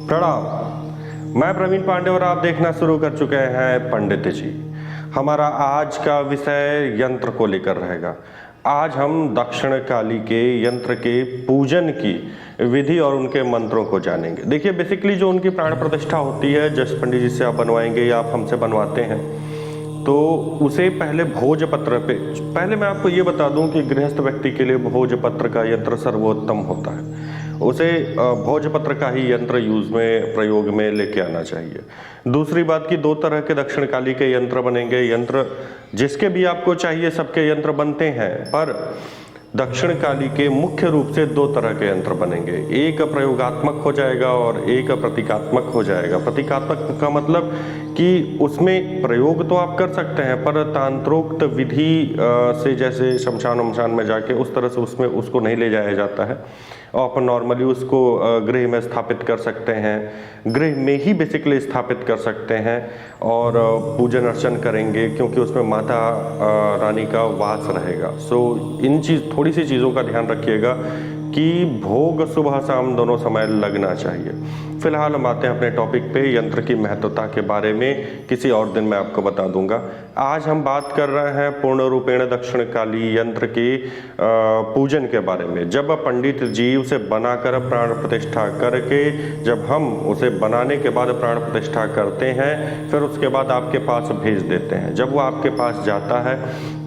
प्रणाम। मैं प्रवीण पांडे और आप देखना शुरू कर चुके हैं पंडित जी। हमारा आज का विषय यंत्र को लेकर रहेगा। आज हम दक्षिण काली के यंत्र के पूजन की विधि और उनके मंत्रों को जानेंगे। देखिए, बेसिकली जो उनकी प्राण प्रतिष्ठा होती है, जिस पंडित जी से आप बनवाएंगे या आप हमसे बनवाते हैं, तो उसे पहले भोजपत्र पे, पहले मैं आपको ये बता दूं कि गृहस्थ व्यक्ति के लिए भोजपत्र का यंत्र सर्वोत्तम होता है। उसे भोजपत्र का ही यंत्र प्रयोग में लेके आना चाहिए। दूसरी बात कि दो तरह के दक्षिण काली के यंत्र बनेंगे। यंत्र जिसके भी आपको चाहिए, सबके यंत्र बनते हैं, पर दक्षिण काली के मुख्य रूप से दो तरह के यंत्र बनेंगे। एक प्रयोगात्मक हो जाएगा और एक प्रतीकात्मक हो जाएगा। प्रतीकात्मक का मतलब कि उसमें प्रयोग तो आप कर सकते हैं, पर तांत्रोक्त विधि से, जैसे शमशान वमशान में जाके उस तरह से उसमें उसको नहीं ले जाया जाता है। और अपन नॉर्मली उसको गृह में स्थापित कर सकते हैं, गृह में ही बेसिकली स्थापित कर सकते हैं और पूजन अर्चन करेंगे, क्योंकि उसमें माता रानी का वास रहेगा। सो इन थोड़ी सी चीज़ों का ध्यान रखिएगा कि भोग सुबह शाम दोनों समय लगना चाहिए। फिलहाल हम आते हैं अपने टॉपिक पे, यंत्र की महत्वता के बारे में किसी और दिन मैं आपको बता दूंगा। आज हम बात कर रहे हैं पूर्ण रूपेण दक्षिण काली यंत्र के पूजन के बारे में। जब पंडित जी उसे बनाकर प्राण प्रतिष्ठा करके, जब हम उसे बनाने के बाद प्राण प्रतिष्ठा करते हैं, फिर उसके बाद आपके पास भेज देते हैं। जब वो आपके पास जाता है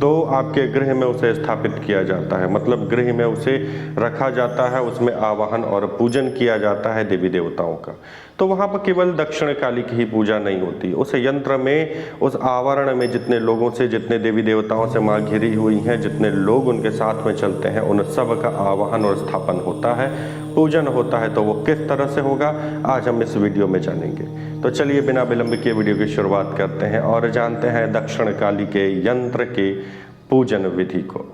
तो आपके गृह में उसे स्थापित किया जाता है, मतलब गृह में उसे रखा जाता है, उसमें आवाहन और पूजन किया जाता है देवी देवताओं का। तो वहाँ पर केवल दक्षिण काली की ही पूजा नहीं होती, उस यंत्र में, उस आवरण में जितने लोगों से, जितने देवी देवताओं से माँ घिरी हुई हैं, जितने लोग उनके साथ में चलते हैं, उन सब का आवाहन और स्थापन होता है, पूजन होता है। तो वो किस तरह से होगा, आज हम इस वीडियो में जानेंगे। तो चलिए बिना विलंब किए वीडियो की शुरुआत करते हैं और जानते हैं दक्षिण काली के यंत्र के पूजन विधि को।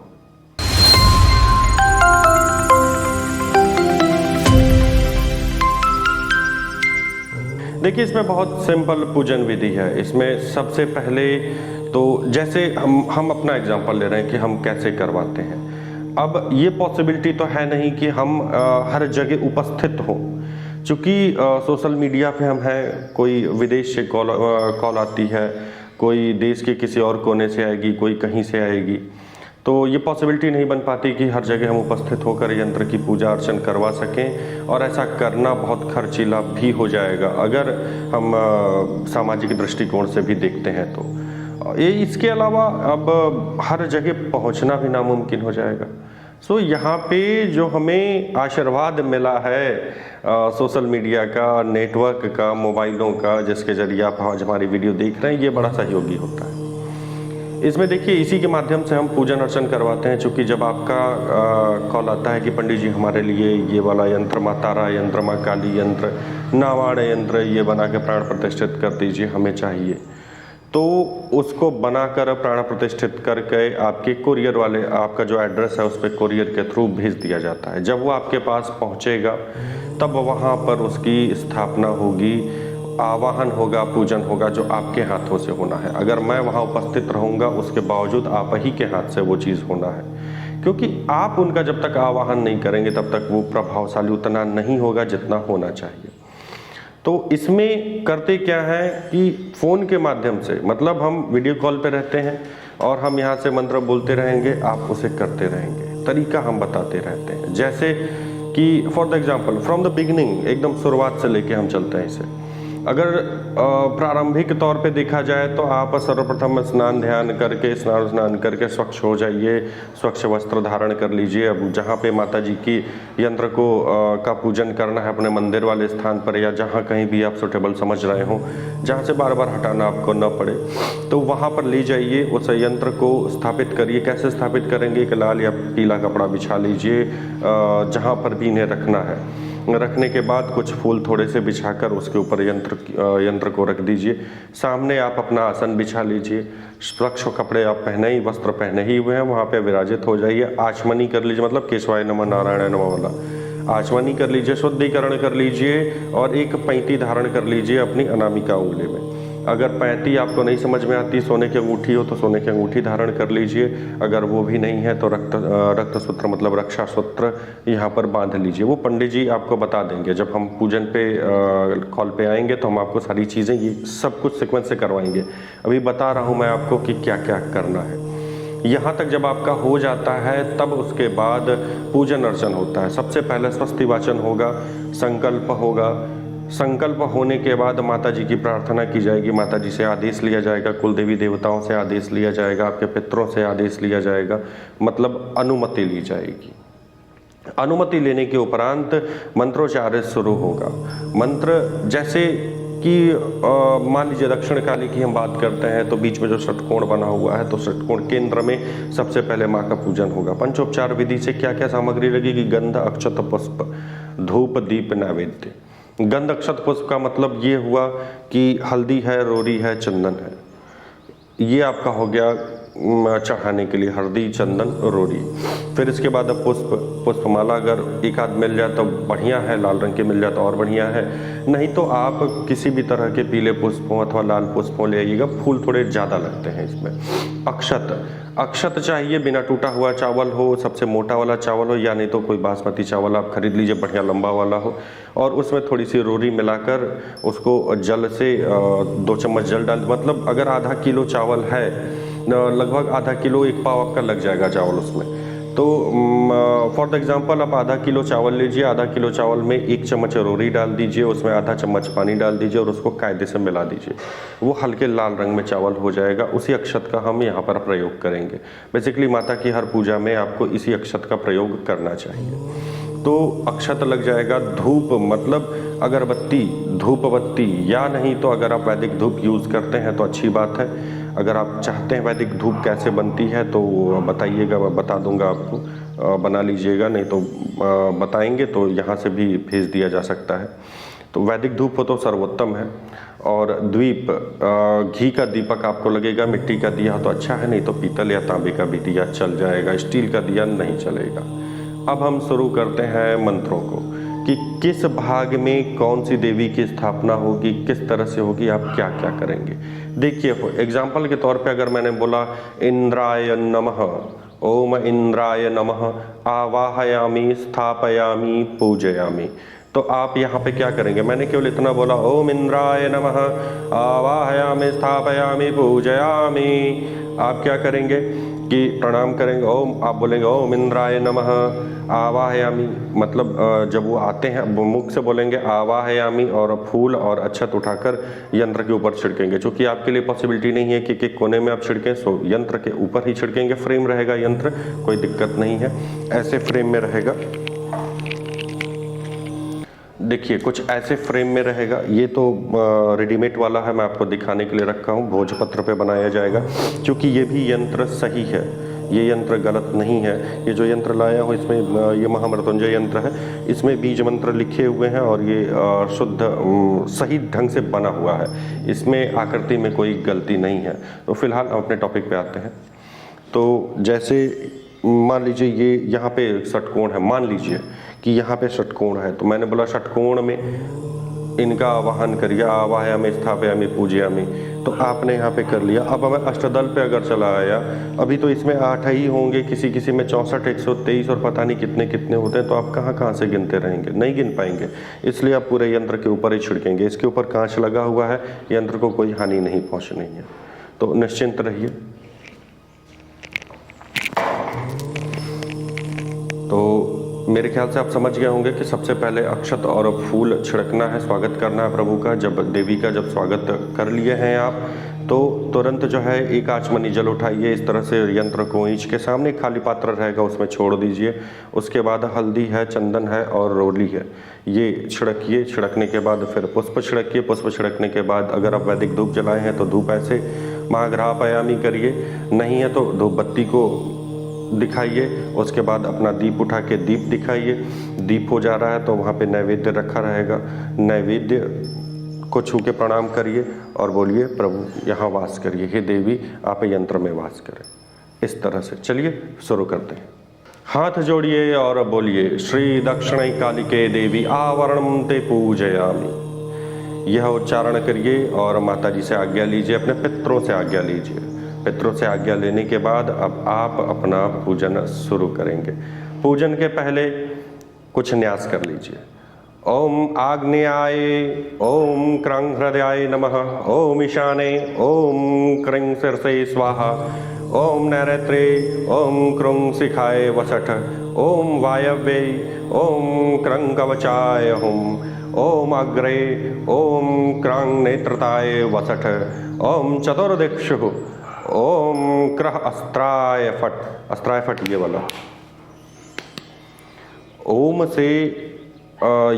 देखिए, इसमें बहुत सिंपल पूजन विधि है। इसमें सबसे पहले तो जैसे हम अपना एग्जांपल ले रहे हैं कि हम कैसे करवाते हैं। अब ये पॉसिबिलिटी तो है नहीं कि हम हर जगह उपस्थित हों, चूँकि सोशल मीडिया पे हम हैं, कोई विदेश से कॉल आती है, कोई देश के किसी और कोने से आएगी, कोई कहीं से आएगी, तो ये पॉसिबिलिटी नहीं बन पाती कि हर जगह हम उपस्थित होकर यंत्र की पूजा अर्चन करवा सकें। और ऐसा करना बहुत खर्चीला भी हो जाएगा अगर हम सामाजिक दृष्टिकोण से भी देखते हैं तो। इसके अलावा अब हर जगह पहुंचना भी नामुमकिन हो जाएगा। सो यहाँ पे जो हमें आशीर्वाद मिला है सोशल मीडिया का, नेटवर्क का, मोबाइलों का, जिसके जरिए आप आज हमारी वीडियो देख रहे हैं, ये बड़ा सहयोगी होता है। इसमें देखिए, इसी के माध्यम से हम पूजन अर्चन करवाते हैं। चूँकि जब आपका कॉल आता है कि पंडित जी हमारे लिए ये वाला यंत्र, माँ तारा यंत्र, माँ काली यंत्र, नावाण यंत्र, ये बना के प्राण प्रतिष्ठित कर दीजिए, हमें चाहिए, तो उसको बनाकर प्राण प्रतिष्ठित करके आपके कुरियर वाले, आपका जो एड्रेस है उस पर कुरियर के थ्रू भेज दिया जाता है। जब वो आपके पास पहुंचेगा तब वहाँ पर उसकी स्थापना होगी, आवाहन होगा, पूजन होगा, जो आपके हाथों से होना है। अगर मैं वहाँ उपस्थित रहूँगा, उसके बावजूद आप ही के हाथ से वो चीज़ होना है, क्योंकि आप उनका जब तक आवाहन नहीं करेंगे तब तक वो प्रभावशाली उतना नहीं होगा जितना होना चाहिए। तो इसमें करते क्या है कि फ़ोन के माध्यम से, मतलब हम वीडियो कॉल पे रहते हैं और हम यहाँ से मंत्र बोलते रहेंगे, आप उसे करते रहेंगे, तरीका हम बताते रहते हैं। जैसे कि for the example, from the beginning, एकदम शुरुआत से लेके हम चलते हैं इसे। अगर प्रारंभिक तौर पे देखा जाए तो आप सर्वप्रथम स्नान स्नान करके स्वच्छ हो जाइए, स्वच्छ वस्त्र धारण कर लीजिए। अब जहाँ पे माता जी की यंत्र को का पूजन करना है, अपने मंदिर वाले स्थान पर या जहाँ कहीं भी आप सुटेबल समझ रहे हो, जहाँ से बार बार हटाना आपको न पड़े, तो वहाँ पर ले जाइए, उस यंत्र को स्थापित करिए। कैसे स्थापित करेंगे, एक लाल या पीला कपड़ा बिछा लीजिए जहाँ पर भी इन्हें रखना है। रखने के बाद कुछ फूल थोड़े से बिछाकर उसके ऊपर यंत्र को रख दीजिए। सामने आप अपना आसन बिछा लीजिए, स्वच्छ कपड़े आप पहने ही, वस्त्र पहने ही हुए हैं, वहाँ पे विराजित हो जाइए। आचमनी कर लीजिए, मतलब केशवाय नमः नारायण नमः वाला आचमनी कर लीजिए, शुद्धिकरण कर लीजिए और एक पैंती धारण कर लीजिए अपनी अनामिका उंगली में। अगर पैंती आपको नहीं समझ में आती, सोने की अंगूठी हो तो सोने की अंगूठी धारण कर लीजिए, अगर वो भी नहीं है तो रक्त सूत्र मतलब रक्षा सूत्र यहाँ पर बांध लीजिए। वो पंडित जी आपको बता देंगे, जब हम पूजन पे कॉल पे आएंगे तो हम आपको सारी चीज़ें ये सब कुछ सीक्वेंस से करवाएंगे। अभी बता रहा हूँ मैं आपको कि क्या क्या करना है। यहाँ तक जब आपका हो जाता है तब उसके बाद पूजन अर्चन होता है। सबसे पहले स्वस्ति वाचन होगा, संकल्प होगा। संकल्प होने के बाद माता जी की प्रार्थना की जाएगी, माता जी से आदेश लिया जाएगा, कुल देवी देवताओं से आदेश लिया जाएगा, आपके पितरों से आदेश लिया जाएगा, मतलब अनुमति ली जाएगी। अनुमति लेने के उपरांत मंत्रोच्चारण शुरू होगा। मंत्र जैसे कि मान लीजिए दक्षिण काली की हम बात करते हैं तो बीच में जो षटकोण बना हुआ है, तो षटकोण केंद्र में सबसे पहले माँ का पूजन होगा। पंचोपचार विधि से क्या क्या सामग्री लगेगी? गंध, अक्षत, पुष्प, धूप, दीप, नैवेद्य। गंध, अक्षत, पुष्प का मतलब ये हुआ कि हल्दी है, रोरी है, चंदन है। ये आपका हो गया चढ़ाने के लिए, हल्दी, चंदन, रोरी। फिर इसके बाद अब पुष्पमाला अगर एक आध मिल जाए तो बढ़िया है, लाल रंग के मिल जाए तो और बढ़िया है, नहीं तो आप किसी भी तरह के पीले पुष्पों अथवा लाल पुष्पों ले आइएगा, फूल थोड़े ज़्यादा लगते हैं इसमें। अक्षत चाहिए, बिना टूटा हुआ चावल हो, सबसे मोटा वाला चावल हो, या नहीं तो कोई बासमती चावल आप खरीद लीजिए, बढ़िया लंबा वाला हो, और उसमें थोड़ी सी रोरी मिलाकर उसको जल से 2 चम्मच जल डाल, मतलब अगर आधा किलो चावल है, लगभग आधा किलो 1 पाव आपका लग जाएगा चावल उसमें। तो फॉर द एग्जांपल आप आधा किलो चावल लीजिए, आधा किलो चावल में 1 चम्मच रोरी डाल दीजिए, उसमें आधा चम्मच पानी डाल दीजिए और उसको कायदे से मिला दीजिए। वो हल्के लाल रंग में चावल हो जाएगा। उसी अक्षत का हम यहाँ पर प्रयोग करेंगे। बेसिकली माता की हर पूजा में आपको इसी अक्षत का प्रयोग करना चाहिए। तो अक्षत लग जाएगा। धूप मतलब अगरबत्ती, धूप बत्ती, या नहीं तो अगर आप वैदिक धूप यूज़ करते हैं तो अच्छी बात है। अगर आप चाहते हैं वैदिक धूप कैसे बनती है तो बताइएगा, मैं बता दूंगा आपको, बना लीजिएगा, नहीं तो बताएंगे तो यहाँ से भी भेज दिया जा सकता है। तो वैदिक धूप हो तो सर्वोत्तम है। और द्वीप, घी का दीपक आपको लगेगा, मिट्टी का दिया हो तो अच्छा है, नहीं तो पीतल या तांबे का भी दिया चल जाएगा, स्टील का दिया नहीं चलेगा। अब हम शुरू करते हैं मंत्रों को कि किस भाग में कौन सी देवी की स्थापना होगी, किस तरह से होगी, आप क्या क्या करेंगे। देखिए एग्जाम्पल के तौर पे अगर मैंने बोला इंद्राय नमः, ओम इंद्राय नमः, आवाहयामि, स्थापयामि, पूजयामि, तो आप यहाँ पे क्या करेंगे? मैंने केवल इतना बोला ओम इंद्राय नमः, आवाहयामि, स्थापयामि, पूजयामि। आप क्या करेंगे कि प्रणाम करेंगे, ओम, आप बोलेंगे ओम इंद्राय नमः, आवाहयामि, मतलब जब वो आते हैं मुख से बोलेंगे आवाहयामि और फूल और अक्षत उठाकर यंत्र के ऊपर छिड़केंगे। चूँकि आपके लिए पॉसिबिलिटी नहीं है कि कोने में आप छिड़कें, सो यंत्र के ऊपर ही छिड़केंगे। फ्रेम रहेगा यंत्र, कोई दिक्कत नहीं है, ऐसे फ्रेम में रहेगा। देखिए कुछ ऐसे फ्रेम में रहेगा। ये तो रेडीमेड वाला है, मैं आपको दिखाने के लिए रखा हूँ, भोजपत्र पे बनाया जाएगा। क्योंकि ये भी यंत्र सही है, ये यंत्र गलत नहीं है। ये जो यंत्र लाया हूँ इसमें ये महामृत्युंजय यंत्र है, इसमें बीज मंत्र लिखे हुए हैं और ये शुद्ध सही ढंग से बना हुआ है, इसमें आकृति में कोई गलती नहीं है। तो फिलहाल हम अपने टॉपिक पे आते हैं। तो जैसे मान लीजिए ये यहाँ पे षटकोण है, मान लीजिए कि यहाँ पे षटकोण है, तो मैंने बोला षटकोण में इनका आवाहन करिए, आवाहयामि, स्थापयामि, पूजयामि, तो आपने यहाँ पे कर लिया। अब हमें अष्टदल पे अगर चला आया, अभी तो इसमें 8 ही होंगे, किसी किसी में 64, 123 और पता नहीं कितने कितने होते हैं, तो आप कहाँ से गिनते रहेंगे, नहीं गिन पाएंगे। इसलिए आप पूरे यंत्र के ऊपर ही छिड़केंगे। इसके ऊपर कांच लगा हुआ है, यंत्र को कोई हानि नहीं पहुँचनी है, तो निश्चिंत रहिए। तो मेरे ख्याल से आप समझ गए होंगे कि सबसे पहले अक्षत और फूल छिड़कना है, स्वागत करना है प्रभु का। जब देवी का जब स्वागत कर लिए हैं आप, तो तुरंत जो है 1 आचमनी जल उठाइए, इस तरह से यंत्र को ईंच के सामने खाली पात्र रहेगा उसमें छोड़ दीजिए। उसके बाद हल्दी है, चंदन है और रोली है, ये छिड़किए। छिड़कने के बाद फिर पुष्प छिड़किए। पुष्प छिड़कने के बाद अगर आप वैदिक धूप जलाए हैं तो धूप ऐसे महाघ्रापयामी करिए, नहीं है तो धूप बत्ती को दिखाइए। उसके बाद अपना दीप उठा के दीप दिखाइए। दीप हो जा रहा है तो वहाँ पे नैवेद्य रखा रहेगा, नैवेद्य को छू के प्रणाम करिए और बोलिए प्रभु यहाँ वास करिए, हे देवी आप यंत्र में वास करें। इस तरह से चलिए शुरू करते हैं। हाथ जोड़िए और बोलिए श्री दक्षिण कालिके देवी आवरणं ते पूजयामि। यह उच्चारण करिए और माता जी से आज्ञा लीजिए, अपने पितरों से आज्ञा लीजिए। पितरों से आज्ञा लेने के बाद अब आप अपना पूजन शुरू करेंगे। पूजन के पहले कुछ न्यास कर लीजिए। ओम आग्नेयाय ओम क्रं हृदयाय नमः, ओम ईशाने ओम क्रीं शीर्षे स्वाहा, ओम नैऋत्ये ओम क्रुं शिखाय वसठ, ओम वायव्ये ओम क्रं कवचाय हुम, ओम अग्रे ओम क्रं नेत्रताय वसठ, ओम चतुर्दिक्षु ओम क्रः अस्त्राय फट। अस्त्राय फट ये वाला। ओम से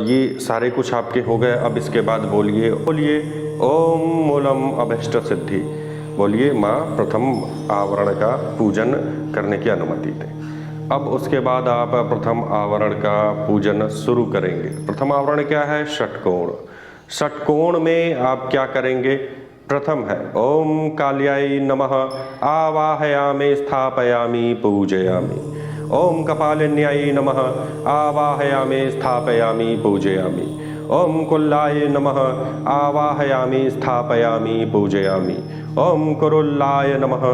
ये सारे कुछ आपके हो गए। अब इसके बाद बोलिए ओम मूलम अभीष्ट सिद्धि। बोलिए माँ प्रथम आवरण का पूजन करने की अनुमति दें। अब उसके बाद आप प्रथम आवरण का पूजन शुरू करेंगे। प्रथम आवरण क्या है? षटकोण। षटकोण में आप क्या करेंगे? प्रथम है ओम काल्याय नमः, आवाहयामि स्थापयामि पूजयामि। ओम कपालिन्याय नमः, आवाहयामि स्थापयामि पूजयामि। ओम कुल्लाय नमः, आवाहयामि स्थापयामि पूजयामि। ओम कुरुल्लाय नमः,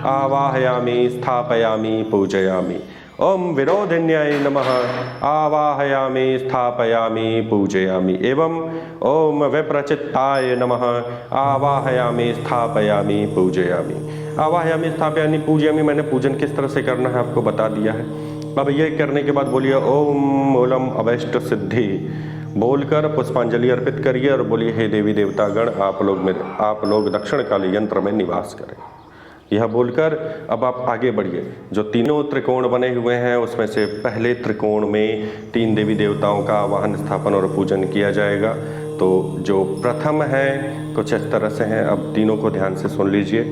आवाहयामि स्थापयामि पूजयामि। ओम विरोधिन्याय नमः, आवाहयामि स्थापयामि पूजयामि। एवं ओम विप्रचित्ताय नमः, आवाहयामि स्थापयामि पूजयामि। आवाहयामि स्थापयामि पूजयामि मैंने पूजन किस तरह से करना है आपको बता दिया है। अब ये करने के बाद बोलिए ओम मूलम अभीष्ट सिद्धि बोलकर पुष्पांजलि अर्पित करिए और बोलिए हे देवी देवतागण, आप लोग दक्षिण काली यंत्र में निवास करें। यह बोलकर अब आप आगे बढ़िए। जो तीनों त्रिकोण बने हुए हैं उसमें से पहले त्रिकोण में 3 देवी देवताओं का आवाहन, स्थापन और पूजन किया जाएगा। तो जो प्रथम है कुछ इस तरह से हैं। अब तीनों को ध्यान से सुन लीजिए।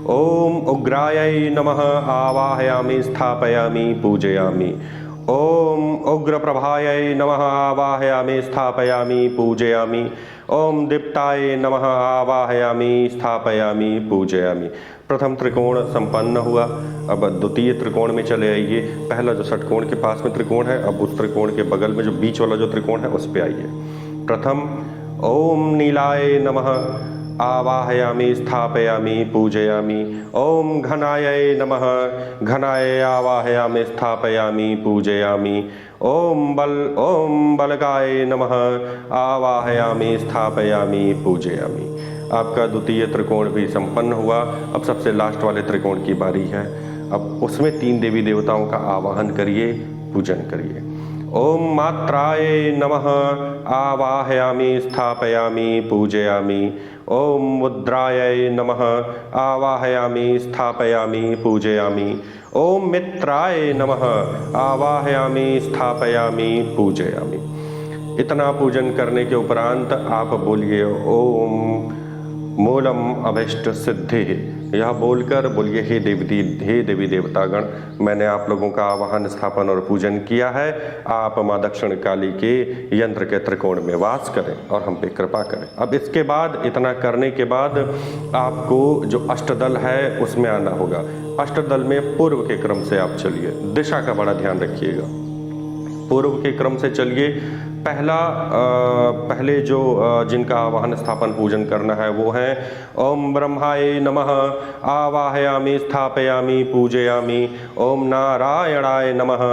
ओम उग्राय नमः, आवाहयामि स्थापयामि पूजयामि। ओम उग्र प्रभाय नमः, आवाहयामि स्थापयामि पूजयामि। ओम दीप्ताय नमः, आवाहयामि स्थापयामि पूजयामि। प्रथम त्रिकोण संपन्न हुआ। अब द्वितीय त्रिकोण में चले आइए। पहला जो षटकोण के पास में त्रिकोण है, अब उस त्रिकोण के बगल में जो बीच वाला जो त्रिकोण है उस पे आइए। प्रथम ओम नीलाय नमः, आवाहयामि स्थापयामि पूजयामि। ओम घनाय नमः, घनाय आवाहयामि स्थापयामि पूजयामि। ओम बलगाय नमः, आवाहयामि स्थापयामि पूजयामि। आपका द्वितीय त्रिकोण भी संपन्न हुआ। अब सबसे लास्ट वाले त्रिकोण की बारी है। अब उसमें 3 देवी देवताओं का आवाहन करिए, पूजन करिए। ओम मात्राय नमः, आवाहयामि स्थापयामि पूजयामि। ओम मुद्राय नमः, आवाहयामि स्थापयामि पूजयामि। ओम मित्राय नमः, आवाहयामि स्थापयामि पूजयामि। इतना पूजन करने के उपरांत आप बोलिए ओम मूलम अभीष्ट सिद्धि। यह बोलकर बोलिए हे देवी देवतागण, मैंने आप लोगों का आवाहन, स्थापन और पूजन किया है। आप माँ दक्षिण काली के यंत्र के त्रिकोण में वास करें और हम पे कृपा करें। अब इसके बाद इतना करने के बाद आपको जो अष्टदल है उसमें आना होगा। अष्टदल में पूर्व के क्रम से आप चलिए। दिशा का बड़ा ध्यान रखिएगा। पूर्व के क्रम से चलिए। पहले जो जिनका आवाहन, स्थापन, पूजन करना है वो है ओम ब्रह्माय नमः, आवाहयामि स्थापयामि पूजयामि। ओम नारायणाय नमः,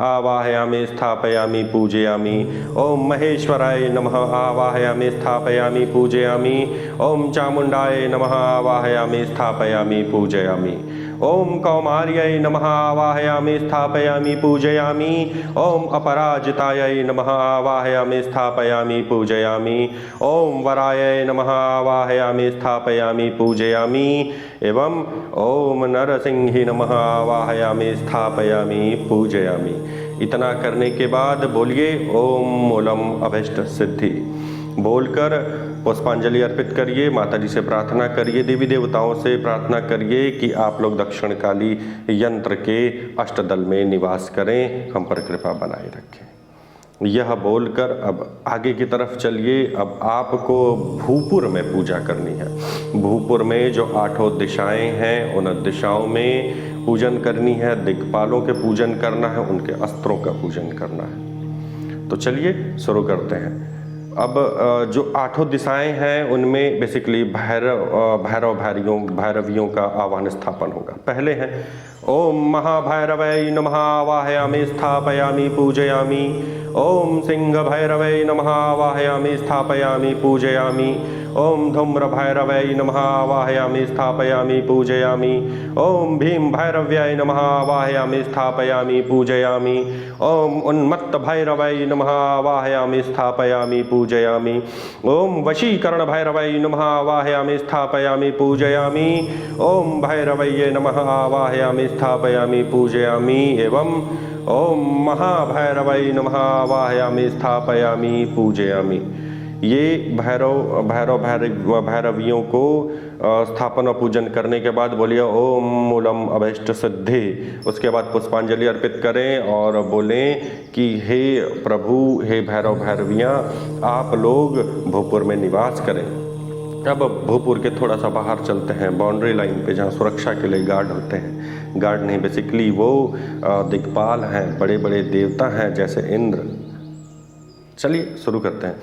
आवाहयामि स्थापयामि पूजयामि। ओम महेश्वराय नमः, आवाहयामि स्थापयामि पूजयामि। ओम चामुंडाय नमः, आवाहयामि स्थापयामि पूजयामि। ओम कौमार्याय नमः, आवाहयामि स्थापयामि पूजयामि। ओम अपराजिताय नमः, आवाहयामि स्थापयामि पूजयामि। ओम वराय नमः, आवाहयामि स्थापयामि पूजयामि। एवं ओम नरसिंहि नमः, आवाहयामि स्थापयामि पूजयामि। इतना करने के बाद बोलिए ओम मूलम अभीष्ट सिद्धि बोलकर पुष्पांजलि अर्पित करिए। माताजी से प्रार्थना करिए, देवी देवताओं से प्रार्थना करिए कि आप लोग दक्षिण काली यंत्र के अष्टदल में निवास करें, हम पर कृपा बनाए रखें। यह बोलकर अब आगे की तरफ चलिए। अब आपको भूपुर में पूजा करनी है। भूपुर में जो 8 दिशाएं हैं उन दिशाओं में पूजन करनी है। दिक्पालों के पूजन करना है, उनके अस्त्रों का पूजन करना है। तो चलिए शुरू करते हैं। अब जो 8 दिशाएं हैं उनमें बेसिकली भैरवियों का आवाहन स्थापन होगा। पहले हैं ओम महाभैरवै नमः आवाहयामि स्थापयामि पूजयामि। ओम सिंह भैरवै नमः आवाहयामि स्थापयामि पूजयामि। ओम धूम्र भैरवै नमः आवाहयामि स्थापयामि पूजयामि। ओम भीम भैरव्याय नमः आवाहयामि स्थापयामि पूजयामि। ओम उन्मत्त भैरवै नमः आवाहयामि स्थापयामि पूजयामि। ओम वशीकरण भैरवै नमः आवाहयामि स्थापयामि पूजयामि। ओम भैरवैये नमः आवाहयामि स्थापयामि पूजयामि। एवं ओम महाभैरवै नमः आवाहयामि स्थापयामि पूजयामि। ये भैरवियों को स्थापना पूजन करने के बाद बोलिए ओम मूलम अभीष्ट सिद्धि। उसके बाद पुष्पांजलि अर्पित करें और बोलें कि हे प्रभु, हे भैरवियाँ, आप लोग भोपुर में निवास करें। अब भोपुर के थोड़ा सा बाहर चलते हैं, बाउंड्री लाइन पे, जहाँ सुरक्षा के लिए गार्ड होते हैं। गार्ड नहीं, बेसिकली वो दिक्पाल हैं, बड़े बड़े देवता हैं जैसे इंद्र। चलिए शुरू करते हैं।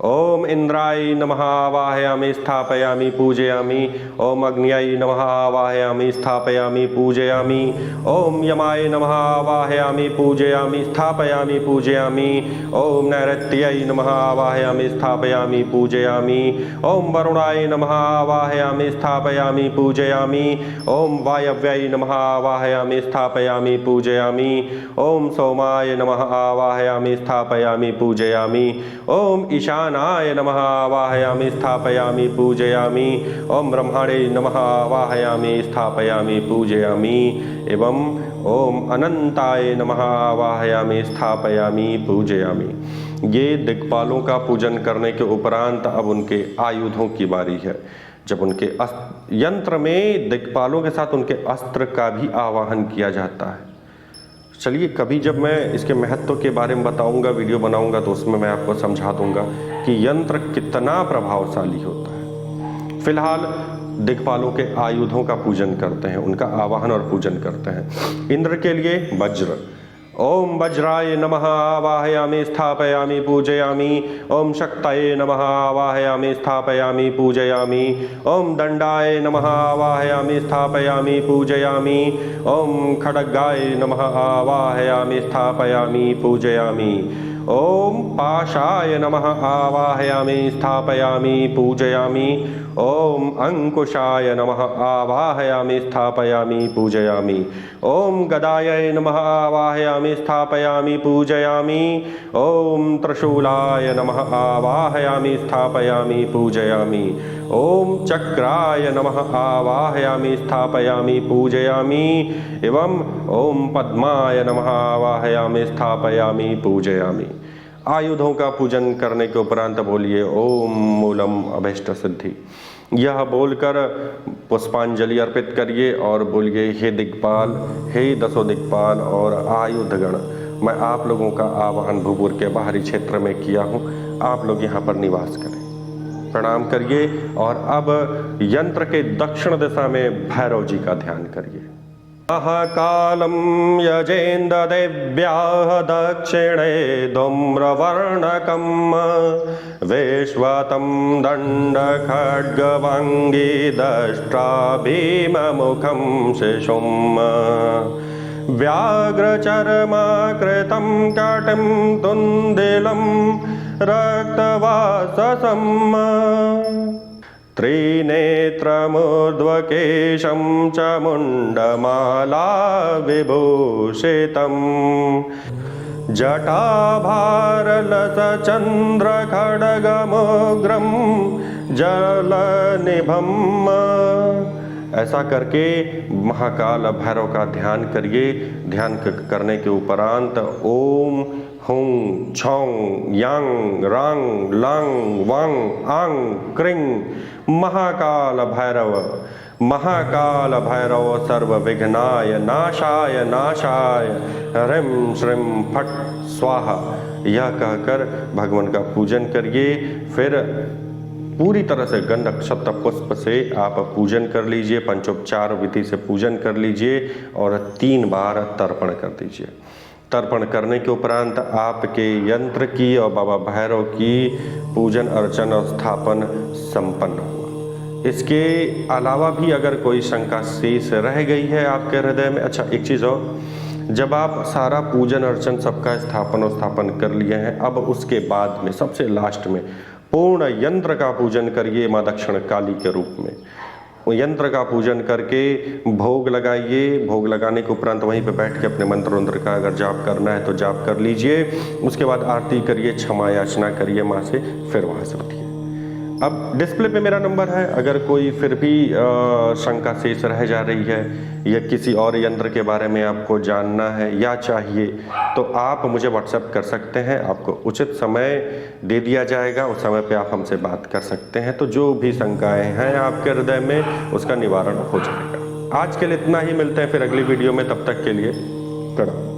ओम इंद्राय नमः आवाहयामि स्थापयामि पूजयामि। ओम अग्न्याय नमः आवाहयामि स्थापयामि पूजयामि। ओम यमाय नमः आवाहयामि पूजयामि स्थापयामि पूजयामि। ओम नैऋत्याय नमः आवाहयामि स्थापयामि पूजयामि। ओम वरुणाय नमः आवाहयामि स्थापयामि पूजयामि। ओम वायव्याय नमः आवाहयामि स्थापयामि पूजयामि। ओम सोमाय नमः आवाहयामि स्थापयामि पूजयामि। ओम ईशानाय नमः आवाहयामि स्थापयामि पूजयामि। ओम ब्रह्माणे नमः आवाहयामि स्थापयामि पूजयामि। एवं ओम अनंताय नमः आवाहयामि स्थापयामि पूजयामि। ये दिक्पालों का पूजन करने के उपरांत अब उनके आयुधों की बारी है। जब उनके यंत्र में दिक्पालों के साथ उनके अस्त्र का भी आवाहन किया जाता है। चलिए, कभी जब मैं इसके महत्व के बारे में बताऊंगा, वीडियो बनाऊंगा, तो उसमें मैं आपको समझा दूंगा कि यंत्र कितना प्रभावशाली होता है। फिलहाल दिक्पालों के आयुधों का पूजन करते हैं, उनका आवाहन और पूजन करते हैं। इंद्र के लिए वज्र। ओम वज्राय नमः आवाहयामि स्थापयामि पूजयामि। ओम शक्तये नमः आवाहयामि स्थापयामि पूजयामि। ओम दंडाय नमः आवाहयामि स्थापयामि पूजयामि। ओम खड्गाय नमः आवाहयामि स्थापयामि पूजयामि। ओम पाशाय नमः आवाहयामि स्थापयामि पूजयामि। ओम अंकुशाय नमः आवाहयामि स्थापयामि पूजयामि। ओम गदाय नमः आवाहयामि स्थापयामि पूजयामि। ओम त्रिशूलाय नमः आवाहयामि स्थापयामि पूजयामि। ओम चक्राय नमः आवाहयामि स्थापयामि पूजयामि। एवं ओम पद्माय नमः आवाहयामि स्थापयामि पूजयामि। आयुधों का पूजन करने के उपरांत बोलिए ओम मूलम अभीष्ट सिद्धि। यह बोलकर पुष्पांजलि अर्पित करिए और बोलिए हे दिक्पाल, हे दसों दिक्पाल और आयुधगण, मैं आप लोगों का आवाहन भोपुर के बाहरी क्षेत्र में किया हूँ, आप लोग यहाँ पर निवास करें। प्रणाम करिए और अब यंत्र के दक्षिण दिशा में भैरव जी का ध्यान करिए। महाकालं यजेन्द्रदेव्याः दक्षिणे धूम्रवर्णकं विश्वतं दण्डखड्गवङ्गी दष्ट्रा भीममुखं शिशुं व्याघ्रचर्माकृतं कटिं तुन्दिलं रक्तवाससं त्रिनेत्रमुर्ध्वकेशं च मुण्डमाला विभूषितं जटाभारलसचन्द्रखड्गमुग्रं जलनिभम्। ऐसा करके महाकाल भैरव का ध्यान करिए। ध्यान करने के उपरांत ओम हुं छौं यांग रांग लांग वांग आंग क्रिंग महाकाल भैरव सर्व विघ्नाय नाशाय नाशाय ह्रीं श्रीं फट स्वाहा, यह कहकर भगवान का पूजन करिए। फिर पूरी तरह से गंध अक्षत पुष्प से आप पूजन कर लीजिए, पंचोपचार विधि से पूजन कर लीजिए और 3 बार तर्पण कर दीजिए। तर्पण करने के उपरांत आपके यंत्र की और बाबा भैरव की पूजन अर्चन और स्थापन संपन्न हुआ। इसके अलावा भी अगर कोई शंका शेष रह गई है आपके हृदय में, अच्छा एक चीज़ और, जब आप सारा पूजन अर्चन सबका स्थापन कर लिए हैं, अब उसके बाद में सबसे लास्ट में पूर्ण यंत्र का पूजन करिए माँ दक्षिण काली के रूप में। वो यंत्र का पूजन करके भोग लगाइए। भोग लगाने के उपरांत वहीं पे बैठ के अपने मंत्र वंत्र का अगर जाप करना है तो जाप कर लीजिए। उसके बाद आरती करिए, क्षमा याचना करिए माँ से, फिर वहाँ से उठिए। अब डिस्प्ले पे मेरा नंबर है, अगर कोई फिर भी शंका शेष रह जा रही है या किसी और यंत्र के बारे में आपको जानना है या चाहिए, तो आप मुझे व्हाट्सएप कर सकते हैं। आपको उचित समय दे दिया जाएगा, उस समय पे आप हमसे बात कर सकते हैं। तो जो भी शंकाएं हैं आपके हृदय में, उसका निवारण हो जाएगा। आज के लिए इतना ही, मिलते हैं फिर अगली वीडियो में, तब तक के लिए प्रणाम।